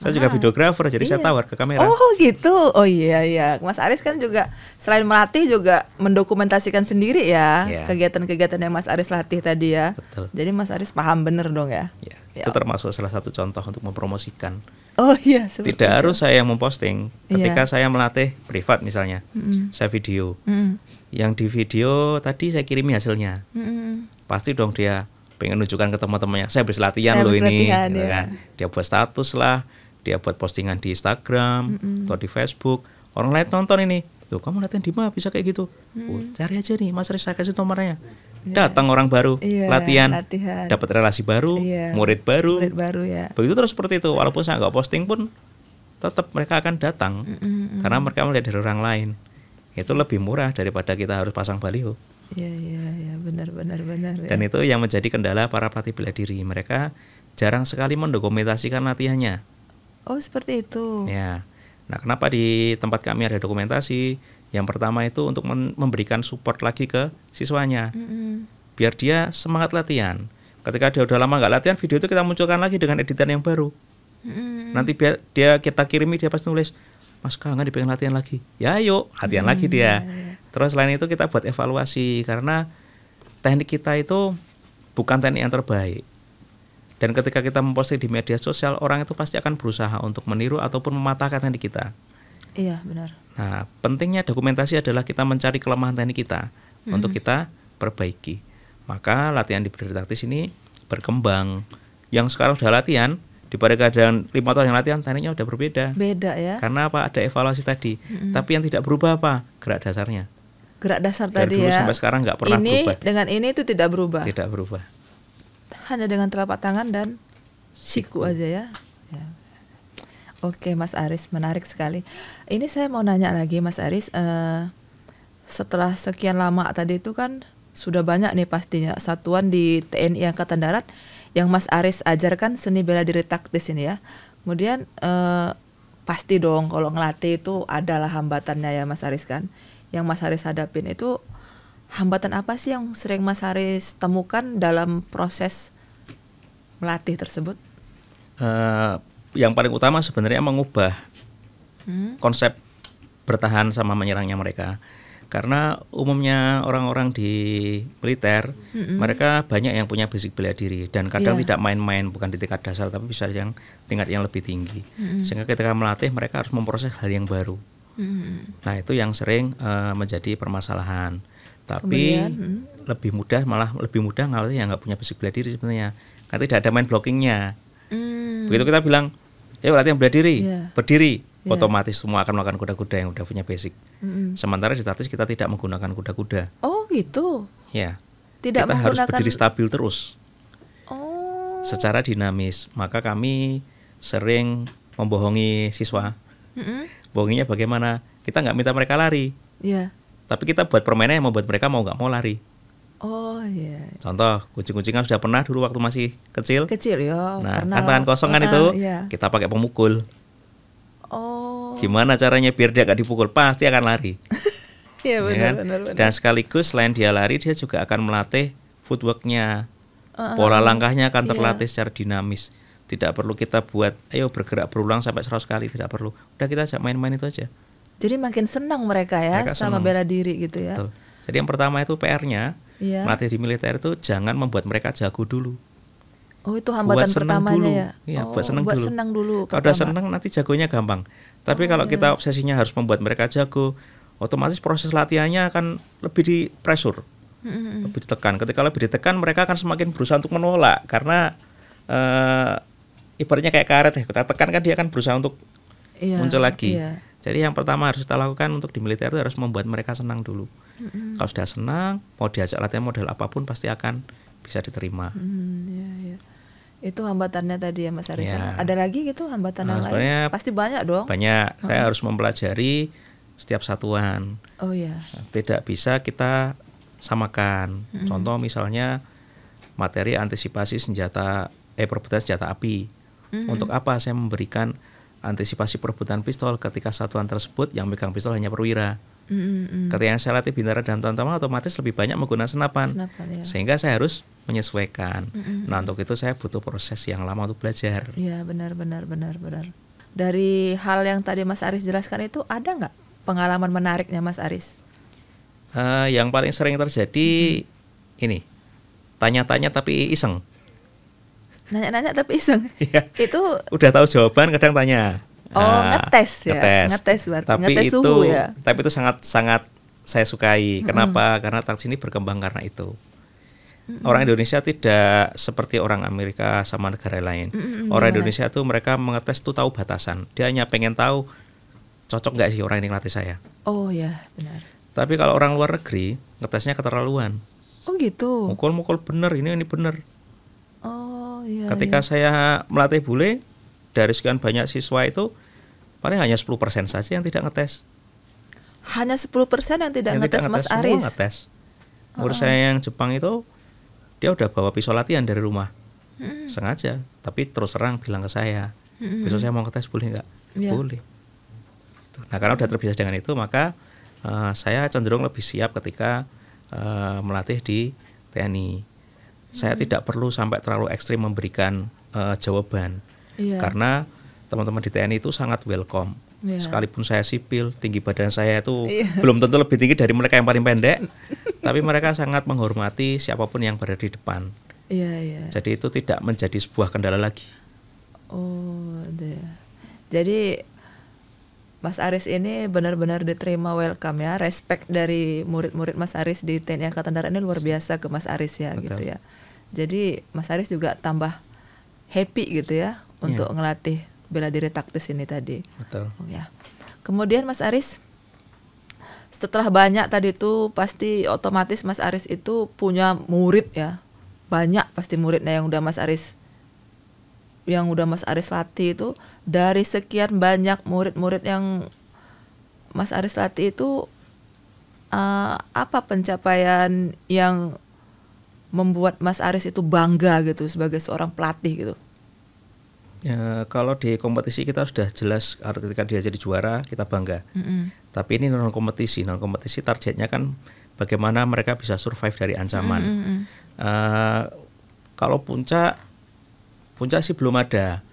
Saya juga videografer, jadi saya tahu harga kamera. Oh gitu. Oh iya. Mas Aris kan juga selain melatih juga mendokumentasikan sendiri ya kegiatan-kegiatan yang Mas Aris latih tadi ya. Betul. Jadi Mas Aris paham bener dong ya. Itu termasuk salah satu contoh untuk mempromosikan. Oh iya. Tidak harus saya yang memposting. Ketika saya melatih privat misalnya, saya video. Yang di video tadi saya kirimi hasilnya. Pasti dong dia pengen menunjukkan ke teman-temannya, saya habis latihan loh ini. Gitu kan. Dia buat status lah, dia buat postingan di Instagram atau di Facebook. Orang lain nonton ini, tuh kamu latihan di mana bisa kayak gitu? Cari aja nih, Mas Aris saya kasih nomornya. Datang orang baru, latihan, dapat relasi baru, murid baru ya. Begitu terus seperti itu. Walaupun saya nggak posting pun tetap mereka akan datang karena mereka melihat dari orang lain. Itu lebih murah daripada kita harus pasang baliho. Iya, benar. Dan itu yang menjadi kendala para pelatih bela diri. Mereka jarang sekali mendokumentasikan latihannya. Oh, seperti itu. Ya. Nah, kenapa di tempat kami ada dokumentasi? Yang pertama itu untuk memberikan support lagi ke siswanya. Biar dia semangat latihan. Ketika dia udah lama nggak latihan, video itu kita munculkan lagi dengan editan yang baru. Nanti biar kita kirimi, dia pasti nulis, Mas kangen pengen latihan lagi. Ya yuk, latihan lagi dia. Terus selain itu kita buat evaluasi, karena teknik kita itu bukan teknik yang terbaik. Dan ketika kita memposting di media sosial, orang itu pasti akan berusaha untuk meniru ataupun mematahkan teknik kita. Iya, benar. Nah, pentingnya dokumentasi adalah kita mencari kelemahan teknik kita untuk kita perbaiki. Maka latihan di bela diri taktis ini berkembang. Yang sekarang sudah latihan, daripada keadaan 5 tahun yang latihan, tekniknya udah berbeda. Beda ya. Karena apa? Ada evaluasi tadi. Tapi yang tidak berubah apa? Gerak dasarnya. Gerak dasar dari tadi dulu ya. Sampai sekarang nggak pernah berubah. Dengan ini itu tidak berubah. Tidak berubah. Hanya dengan telapak tangan dan siku aja ya. Oke, Mas Aris, menarik sekali. Ini saya mau nanya lagi, Mas Aris. Setelah sekian lama tadi itu kan sudah banyak nih pastinya satuan di TNI Angkatan Darat yang Mas Aris ajarkan seni bela diri taktis ini ya. Kemudian pasti dong kalau ngelatih itu adalah hambatannya ya Mas Aris kan. Yang Mas Aris hadapin itu hambatan apa sih yang sering Mas Aris temukan dalam proses melatih tersebut? Yang paling utama sebenarnya mengubah konsep bertahan sama menyerangnya mereka. Karena umumnya orang-orang di militer, mereka banyak yang punya basic bela diri dan kadang tidak main-main, bukan di tingkat dasar tapi bisa yang tingkat yang lebih tinggi. Sehingga ketika melatih mereka harus memproses hal yang baru. Nah itu yang sering menjadi permasalahan. Tapi lebih mudah ngelatih yang nggak punya basic bela diri sebenarnya. Karena tidak ada main blockingnya. Begitu kita bilang, ayo latihan bela diri, berdiri, otomatis semua akan melakukan kuda-kuda yang udah punya basic. Sementara di statis kita tidak menggunakan kuda-kuda. Oh gitu. Ya. Tidak kita menggunakan... harus berdiri stabil terus. Secara dinamis. Maka kami sering membohongi siswa. Bohonginya bagaimana? Kita nggak minta mereka lari. Tapi kita buat permainan yang membuat mereka mau nggak mau lari. Contoh, kucing-kucingan sudah pernah dulu waktu masih kecil. Ya. Nah, kan tangan kosong kan itu, kita pakai pemukul. Gimana caranya biar dia gak dipukul? Pasti akan lari. Benar. Dan sekaligus selain dia lari, dia juga akan melatih footworknya. Pola langkahnya akan terlatih secara dinamis. Tidak perlu kita buat, ayo bergerak berulang sampai 100 kali, tidak perlu. Udah kita ajak main-main itu aja. Jadi makin senang mereka ya, sama bela diri gitu ya. Betul. Jadi yang pertama itu PR-nya, melatih di militer itu jangan membuat mereka jago dulu. Itu hambatan pertamanya ya. Buat senang dulu. Kalau udah senang nanti jagonya gampang. Tapi kalau kita obsesinya harus membuat mereka jago, otomatis proses latihannya akan lebih di pressure, lebih ditekan. Ketika lebih ditekan, mereka akan semakin berusaha untuk menolak. Karena ibaratnya kayak karet ya, kita tekan kan dia akan berusaha untuk muncul lagi. Jadi yang pertama harus kita lakukan untuk di militer itu harus membuat mereka senang dulu. Kalau sudah senang, mau diajak latihan model apapun pasti akan bisa diterima. Itu hambatannya tadi ya Mas Aris. Ada lagi gitu hambatan yang lain? Pasti banyak dong. Banyak. Saya harus mempelajari setiap satuan. Tidak bisa kita samakan. Contoh misalnya materi antisipasi perebutan senjata api. Untuk apa saya memberikan antisipasi perebutan pistol ketika satuan tersebut yang megang pistol hanya perwira? Ketika saya latih bintara dan tamtama otomatis lebih banyak menggunakan senapan sehingga saya harus menyesuaikan. Nah untuk itu saya butuh proses yang lama untuk belajar. Iya benar. Dari hal yang tadi Mas Aris jelaskan itu ada nggak pengalaman menariknya Mas Aris? Yang paling sering terjadi ini tanya-tanya tapi iseng. Nanya-nanya tapi iseng. Itu udah tahu jawaban kadang tanya. Ngetes ya. Ngetes berarti. Tapi ngetes suhu ya. Tapi itu sangat saya sukai. Kenapa? Karena taksi ini berkembang karena itu. Orang Indonesia tidak seperti orang Amerika sama negara lain. Orang Indonesia tuh mereka mengetes tuh tahu batasan. Dia hanya pengen tahu cocok nggak sih orang ini ngelatih saya. Benar. Tapi kalau orang luar negeri ngetesnya keterlaluan. Gitu. Mukul bener, ini bener. Ketika saya melatih bule, dari sekian banyak siswa itu paling hanya 10% saja yang tidak ngetes. Hanya 10% yang tidak ngetes Mas Aris? Semua ngetes. Murid saya yang Jepang itu dia udah bawa pisau latihan dari rumah. Sengaja, tapi terus terang bilang ke saya, besok saya mau ngetes boleh nggak? Boleh. Nah karena udah terbiasa dengan itu, maka saya cenderung lebih siap ketika melatih di TNI. Saya tidak perlu sampai terlalu ekstrim memberikan jawaban. Karena teman-teman di TNI itu sangat welcome. Sekalipun saya sipil, tinggi badan saya itu belum tentu lebih tinggi dari mereka yang paling pendek, tapi mereka sangat menghormati siapapun yang berada di depan. Jadi itu tidak menjadi sebuah kendala lagi. Jadi Mas Aris ini benar-benar diterima welcome ya, respect dari murid-murid Mas Aris di TNI Angkatan Darat ini luar biasa ke Mas Aris ya. Betul. Gitu ya. Jadi Mas Aris juga tambah happy gitu ya untuk ngelatih bela diri taktis ini tadi. Betul. Kemudian Mas Aris setelah banyak tadi itu pasti otomatis Mas Aris itu punya murid ya. Banyak pasti muridnya yang udah Mas Aris latih itu. Dari sekian banyak murid-murid yang Mas Aris latih itu apa pencapaian yang membuat Mas Aris itu bangga gitu sebagai seorang pelatih gitu? Kalau di kompetisi kita sudah jelas ketika dia jadi juara kita bangga. Tapi ini non kompetisi targetnya kan bagaimana mereka bisa survive dari ancaman. Kalau puncak sih belum ada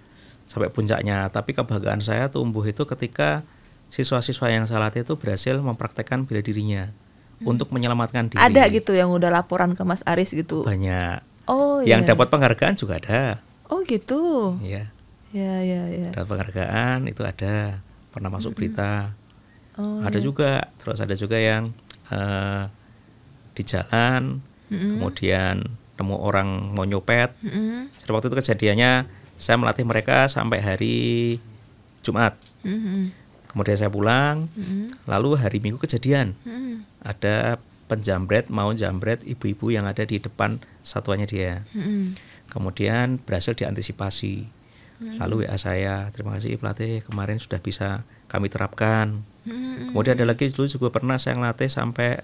sampai puncaknya, tapi kebanggaan saya tumbuh itu ketika siswa-siswa yang saya latih itu berhasil mempraktekkan bela dirinya untuk menyelamatkan diri. Ada gitu yang udah laporan ke Mas Aris gitu? Banyak. Oh yang iya. dapat penghargaan juga ada. Oh gitu. Iya. Ya. Dapat penghargaan itu ada, pernah masuk berita. Oh, Ada juga, terus ada juga yang di jalan, kemudian nemu orang mau nyopet. Jadi waktu itu kejadiannya saya melatih mereka sampai hari Jumat. Kemudian saya pulang, lalu hari Minggu kejadian. Ada penjamret mau jambret ibu-ibu yang ada di depan satuannya dia. Kemudian berhasil diantisipasi. Lalu WA saya, terima kasih pelatih, kemarin sudah bisa kami terapkan. Kemudian ada lagi dulu juga pernah saya ngelatih sampai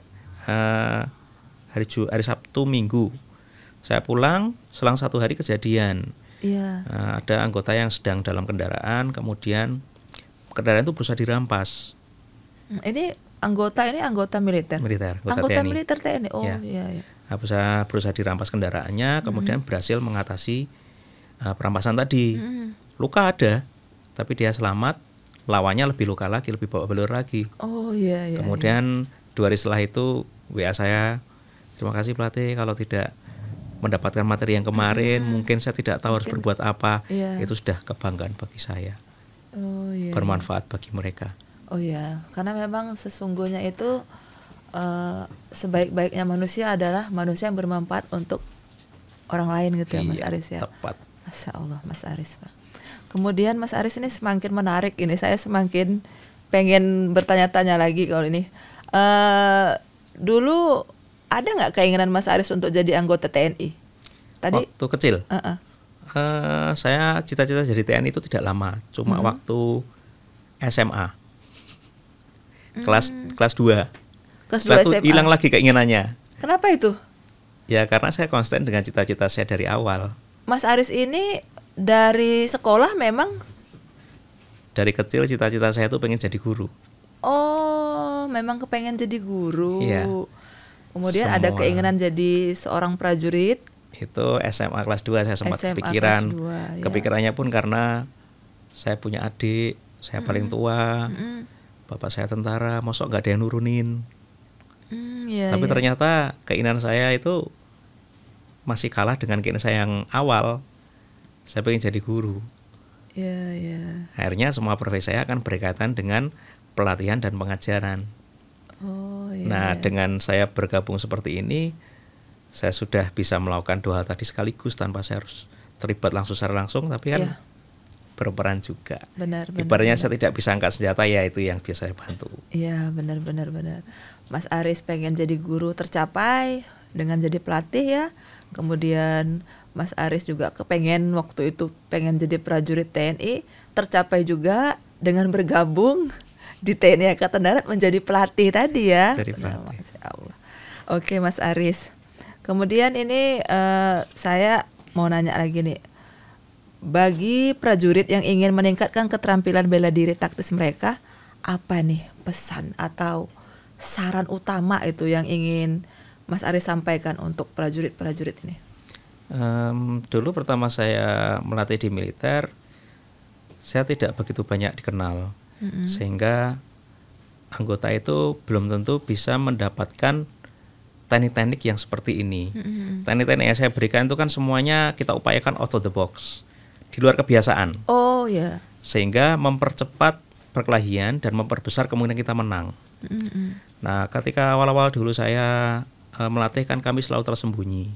hari Sabtu Minggu. Saya pulang, selang 1 hari kejadian. Ada anggota yang sedang dalam kendaraan, kemudian kendaraan itu berusaha dirampas. Ini anggota militer. Anggota TNI. militer TNI. Oh ya. Iya. Berusaha dirampas kendaraannya, kemudian berhasil mengatasi perampasan tadi. Luka ada, tapi dia selamat. Lawannya lebih luka lagi, lebih bawa belur lagi. Oh iya. Kemudian 2 hari setelah itu WA saya, terima kasih pelatih, kalau tidak mendapatkan materi yang kemarin, mungkin saya tidak tahu harus berbuat apa. Itu sudah kebanggaan bagi saya. Bermanfaat bagi mereka. Oh iya, karena memang sesungguhnya itu sebaik-baiknya manusia adalah manusia yang bermanfaat untuk orang lain gitu ya, Mas Aris ya. Tepat. Masya Allah, Mas Aris, Pak. Kemudian Mas Aris ini semakin menarik, ini saya semakin pengen bertanya-tanya lagi kalau ini. Dulu ada nggak keinginan Mas Aris untuk jadi anggota TNI? Tadi waktu kecil. Saya cita-cita jadi TNI itu tidak lama, cuma waktu SMA. Kelas 2. Kelas 2 SMA. Hilang lagi keinginannya. Kenapa itu? Ya karena saya konsisten dengan cita-cita saya dari awal. Mas Aris ini dari sekolah memang? Dari kecil cita-cita saya itu pengen jadi guru. Oh, memang kepengen jadi guru. Iya. Kemudian ada keinginan jadi seorang prajurit. Itu SMA kelas 2 saya sempat kepikiran. Kepikirannya pun karena saya punya adik, saya paling tua. Bapak saya tentara, mosok gak ada yang nurunin. Tapi ternyata keinginan saya itu masih kalah dengan keinginan saya yang awal. Saya pengen jadi guru. Akhirnya semua profesi saya akan berkaitan dengan pelatihan dan pengajaran. Dengan saya bergabung seperti ini, saya sudah bisa melakukan 2 hal tadi sekaligus tanpa saya harus terlibat secara langsung, tapi kan berperan juga. Benar. Ibaratnya saya tidak bisa angkat senjata, ya itu yang bisa saya bantu. Iya, benar. Mas Aris pengen jadi guru tercapai dengan jadi pelatih ya. Kemudian Mas Aris juga kepengen waktu itu pengen jadi prajurit TNI, tercapai juga dengan bergabung di TNI Angkatan Darat menjadi pelatih tadi ya. Jadi pelatih. Masya Allah. Oke Mas Aris. Kemudian ini saya mau nanya lagi nih. Bagi prajurit yang ingin meningkatkan keterampilan bela diri taktis mereka, apa nih pesan atau saran utama itu yang ingin Mas Aris sampaikan untuk prajurit-prajurit ini? Dulu pertama saya melatih di militer, saya tidak begitu banyak dikenal, sehingga anggota itu belum tentu bisa mendapatkan teknik-teknik yang seperti ini. Teknik-teknik yang saya berikan itu kan semuanya kita upayakan out of the box, di luar kebiasaan. Oh ya. Sehingga mempercepat perkelahian dan memperbesar kemungkinan kita menang. Nah, ketika awal-awal dulu saya melatih kan kami selalu tersembunyi.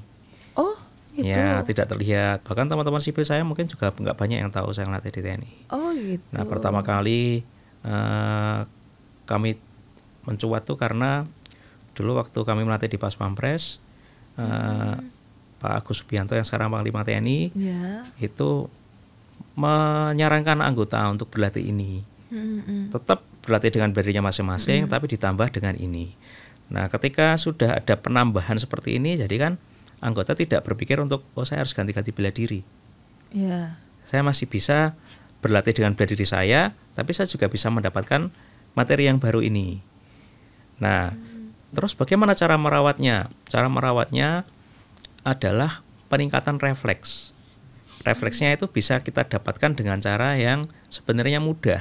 Oh, gitu. Ya, tidak terlihat. Bahkan teman-teman sipil saya mungkin juga nggak banyak yang tahu saya melatih di TNI. Oh, gitu. Nah, pertama kali kami mencuat tuh karena dulu waktu kami melatih di Pas Pampres, Pak Agus Subianto yang sekarang Panglima TNI itu menyarankan anggota untuk berlatih ini. Tetap berlatih dengan berdirinya masing-masing, tapi ditambah dengan ini. Nah, ketika sudah ada penambahan seperti ini, jadi kan anggota tidak berpikir untuk saya harus ganti-ganti bela diri. Saya masih bisa berlatih dengan bela diri saya, tapi saya juga bisa mendapatkan materi yang baru ini. Nah, terus bagaimana cara merawatnya? Cara merawatnya adalah peningkatan refleks. Refleksnya itu bisa kita dapatkan dengan cara yang sebenarnya mudah.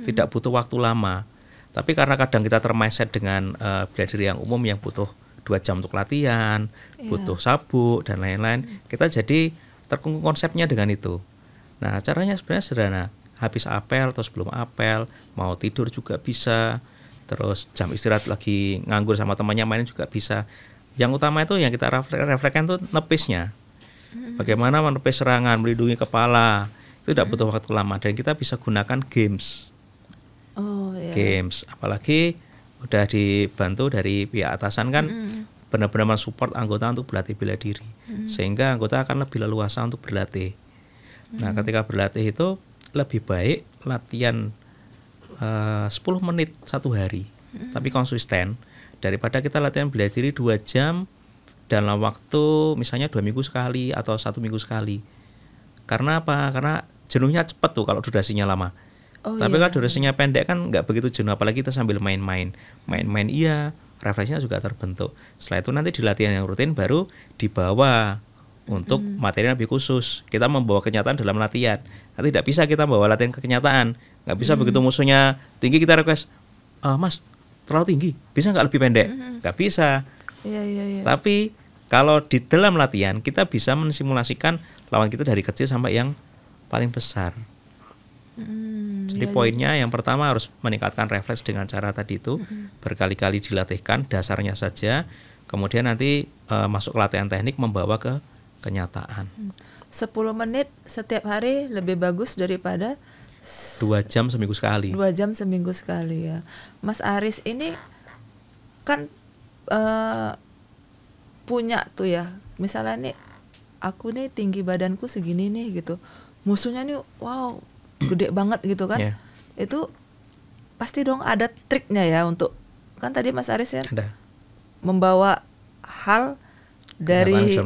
tidak butuh waktu lama. Tapi karena kadang kita termindset dengan bela diri yang umum yang butuh 2 jam untuk latihan, butuh sabuk dan lain-lain, kita jadi terkungkung konsepnya dengan itu. Nah, caranya sebenarnya sederhana. Habis apel atau sebelum apel, mau tidur juga bisa. Terus jam istirahat lagi nganggur sama temannya main juga bisa. Yang utama itu yang kita reflekskan itu nepisnya. Bagaimana menepis serangan, melindungi kepala. Itu tidak butuh waktu lama dan kita bisa gunakan games. Games, apalagi udah dibantu dari pihak atasan kan benar-benar mensupport anggota untuk berlatih bela diri. Sehingga anggota akan lebih leluasa untuk berlatih. Nah, ketika berlatih itu lebih baik latihan 10 menit 1 hari, tapi konsisten, daripada kita latihan bela diri 2 jam dalam waktu misalnya 2 minggu sekali atau 1 minggu sekali. Karena apa? Karena jenuhnya cepat tuh kalau durasinya lama. Tapi kalau durasinya pendek kan nggak begitu jenuh, apalagi kita sambil main-main iya, refleksnya juga terbentuk. Setelah itu nanti di latihan yang rutin baru dibawa untuk materi yang lebih khusus. Kita membawa kenyataan dalam latihan. Nanti tidak bisa kita bawa latihan ke kenyataan. Nggak bisa begitu musuhnya tinggi kita request, Mas terlalu tinggi, bisa nggak lebih pendek? Nggak bisa. Tapi kalau di dalam latihan kita bisa mensimulasikan lawan kita dari kecil sampai yang paling besar. Jadi poinnya yang pertama harus meningkatkan refleks dengan cara tadi itu, berkali-kali dilatihkan dasarnya saja. Kemudian nanti masuk ke latihan teknik membawa ke kenyataan. 10 menit setiap hari lebih bagus daripada 2 jam seminggu sekali. 2 jam seminggu sekali ya. Mas Aris ini kan punya tuh ya, misalnya nih aku nih tinggi badanku segini nih gitu, musuhnya nih wow gede banget gitu kan. Itu pasti dong ada triknya ya untuk, kan tadi Mas Aris ya membawa hal dari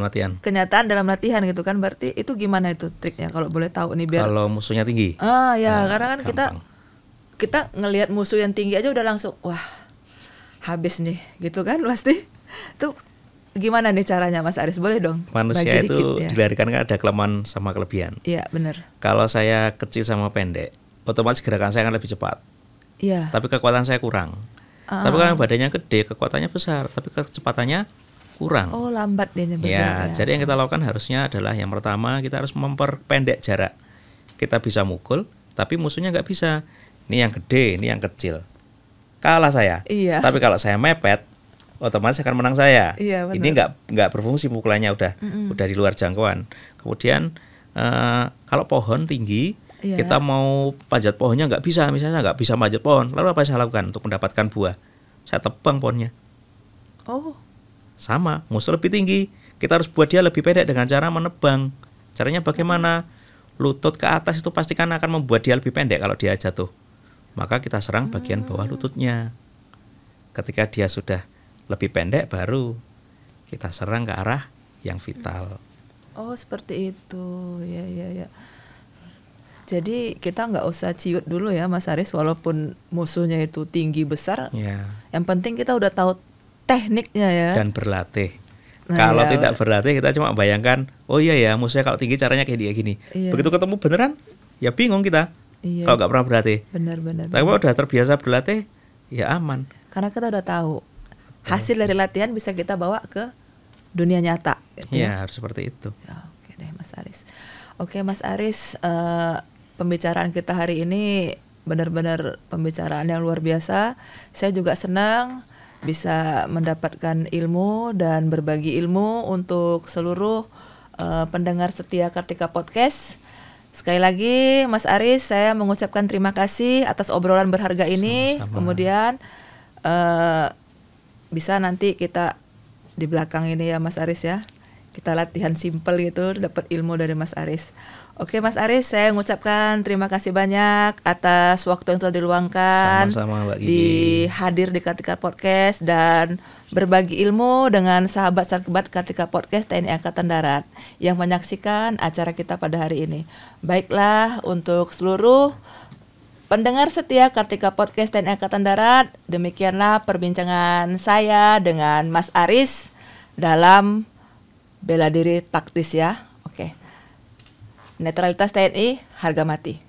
kenyataan dalam latihan gitu kan. Berarti itu gimana itu triknya kalau boleh tahu nih biar kalau musuhnya tinggi? Karena kan kita ngelihat musuh yang tinggi aja udah langsung wah habis nih gitu kan pasti. Itu gimana nih caranya Mas Aris? Boleh dong manusia itu dikit, dilahirkan kan ada kelemahan sama kelebihan. Iya benar. Kalau saya kecil sama pendek, otomatis gerakan saya akan lebih cepat. Iya. Tapi kekuatan saya kurang. Tapi kalau badannya gede, kekuatannya besar, tapi kecepatannya kurang. Oh, lambat dia bergerak. Ya, jadi yang kita lakukan harusnya adalah yang pertama kita harus memperpendek jarak. Kita bisa mukul, tapi musuhnya nggak bisa. Ini yang gede, ini yang kecil. Kalah saya. Iya. Tapi kalau saya mepet, otomatis akan menang saya. Iya, benar. Ini nggak berfungsi pukulannya udah di luar jangkauan. Kemudian kalau pohon tinggi, kita mau panjat pohonnya nggak bisa, misalnya nggak bisa panjat pohon. Lalu apa yang saya lakukan untuk mendapatkan buah? Saya tebang pohonnya. Oh. Sama, musuh lebih tinggi, kita harus buat dia lebih pendek dengan cara menebang. Caranya bagaimana? Lutut ke atas itu pastikan akan membuat dia lebih pendek kalau dia jatuh. Maka kita serang bagian bawah lututnya. Ketika dia sudah lebih pendek baru kita serang ke arah yang vital. Oh seperti itu, ya. Jadi kita nggak usah ciut dulu ya Mas Aris, walaupun musuhnya itu tinggi besar. Yang penting kita udah tahu tekniknya ya. Dan berlatih. Kalau tidak berlatih kita cuma bayangkan, oh iya ya musuhnya kalau tinggi caranya kayak dia gini. Begitu ketemu beneran, ya bingung kita. Kalau nggak pernah berlatih. Benar. Tapi kalau udah terbiasa berlatih, ya aman. Karena kita udah tahu hasil dari latihan bisa kita bawa ke dunia nyata. Gitu ya harus seperti itu. Ya, oke deh Mas Aris. Oke Mas Aris, pembicaraan kita hari ini benar-benar pembicaraan yang luar biasa. Saya juga senang bisa mendapatkan ilmu dan berbagi ilmu untuk seluruh pendengar setia Kartika Podcast. Sekali lagi Mas Aris, saya mengucapkan terima kasih atas obrolan berharga ini. Sama-sama. Kemudian bisa nanti kita di belakang ini ya Mas Aris ya, kita latihan simple gitu, dapat ilmu dari Mas Aris. Oke Mas Aris, saya mengucapkan terima kasih banyak atas waktu yang telah diluangkan. Sama-sama Mbak Gigi. Di hadir di Kartika Podcast dan berbagi ilmu dengan sahabat sahabat Kartika Podcast TNI Angkatan Darat yang menyaksikan acara kita pada hari ini. Baiklah, untuk seluruh pendengar setia Kartika Podcast TNI Angkatan Darat, demikianlah perbincangan saya dengan Mas Aris dalam bela diri taktis ya. Oke. Netralitas TNI, harga mati.